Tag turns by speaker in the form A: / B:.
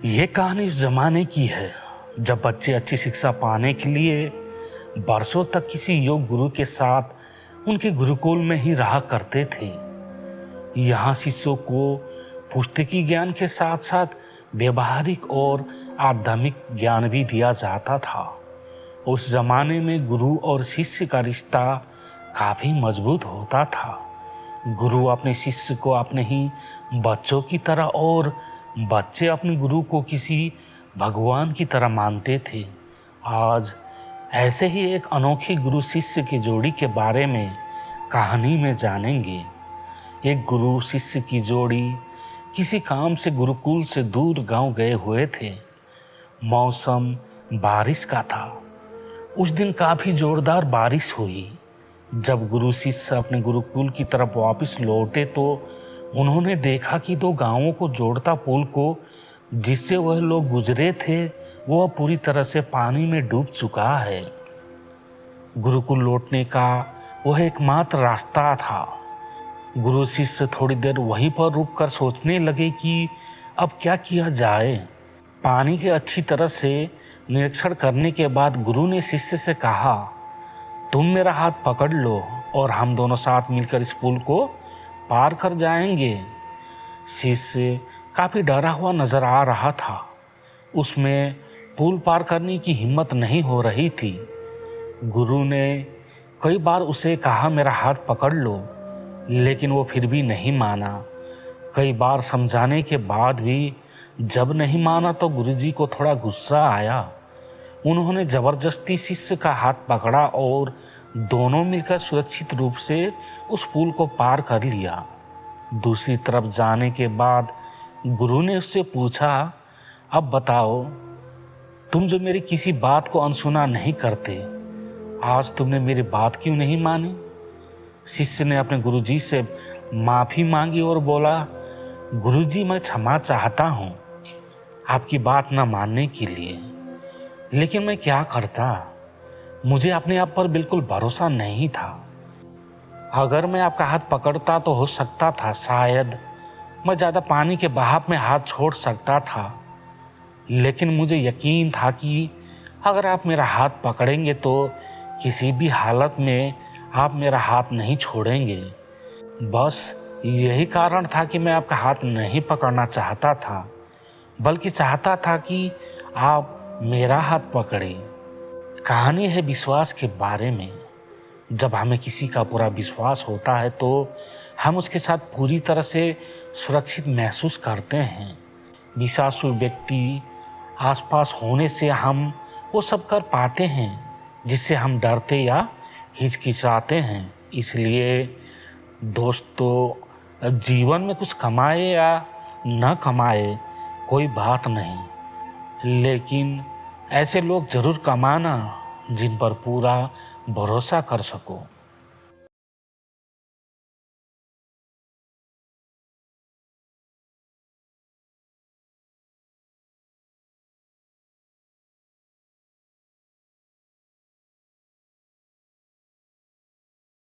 A: ये कहानी उस जमाने की है जब बच्चे अच्छी शिक्षा पाने के लिए बरसों तक किसी योग गुरु के साथ उनके गुरुकुल में ही रहा करते थे। यहाँ शिष्यों को पुस्तकी ज्ञान के साथ साथ व्यवहारिक और आध्यात्मिक ज्ञान भी दिया जाता था। उस जमाने में गुरु और शिष्य का रिश्ता काफी मजबूत होता था। गुरु अपने शिष्य को अपने ही बच्चों की तरह और बच्चे अपने गुरु को किसी भगवान की तरह मानते थे। आज ऐसे ही एक अनोखी गुरु शिष्य की जोड़ी के बारे में कहानी में जानेंगे। एक गुरु शिष्य की जोड़ी किसी काम से गुरुकुल से दूर गांव गए हुए थे। मौसम बारिश का था। उस दिन काफी जोरदार बारिश हुई। जब गुरु शिष्य अपने गुरुकुल की तरफ वापस लौटे तो उन्होंने देखा कि दो गांवों को जोड़ता पुल को जिससे वह लोग गुजरे थे वह पूरी तरह से पानी में डूब चुका है। गुरुकुल लौटने का वह एकमात्र रास्ता था। गुरु शिष्य थोड़ी देर वहीं पर रुककर सोचने लगे कि अब क्या किया जाए। पानी के अच्छी तरह से निरीक्षण करने के बाद गुरु ने शिष्य से कहा, तुम मेरा हाथ पकड़ लो और हम दोनों साथ मिलकर इस पुल को पार कर जाएंगे। शिष्य काफी डरा हुआ नजर आ रहा था। उसमें पुल पार करने की हिम्मत नहीं हो रही थी। गुरु ने कई बार उसे कहा मेरा हाथ पकड़ लो, लेकिन वो फिर भी नहीं माना। कई बार समझाने के बाद भी जब नहीं माना तो गुरुजी को थोड़ा गुस्सा आया। उन्होंने जबरदस्ती शिष्य का हाथ पकड़ा और दोनों मिलकर सुरक्षित रूप से उस पुल को पार कर लिया। दूसरी तरफ जाने के बाद गुरु ने उससे पूछा, अब बताओ, तुम जो मेरी किसी बात को अनसुना नहीं करते, आज तुमने मेरी बात क्यों नहीं मानी? शिष्य ने अपने गुरुजी से माफी मांगी और बोला, गुरुजी मैं क्षमा चाहता हूँ आपकी बात न मानने के लिए, लेकिन मैं क्या करता, मुझे अपने आप पर बिल्कुल भरोसा नहीं था। अगर मैं आपका हाथ पकड़ता तो हो सकता था शायद मैं ज़्यादा पानी के बहाव में हाथ छोड़ सकता था, लेकिन मुझे यकीन था कि अगर आप मेरा हाथ पकड़ेंगे तो किसी भी हालत में आप मेरा हाथ नहीं छोड़ेंगे। बस यही कारण था कि मैं आपका हाथ नहीं पकड़ना चाहता था, बल्कि चाहता था कि आप मेरा हाथ पकड़ें। कहानी है विश्वास के बारे में। जब हमें किसी का पूरा विश्वास होता है तो हम उसके साथ पूरी तरह से सुरक्षित महसूस करते हैं। विश्वासु व्यक्ति आसपास होने से हम वो सब कर पाते हैं जिससे हम डरते या हिचकिचाते हैं। इसलिए दोस्तों, जीवन में कुछ कमाए या न कमाए कोई बात नहीं, लेकिन ऐसे लोग जरूर कमाना जिन पर पूरा भरोसा कर सको।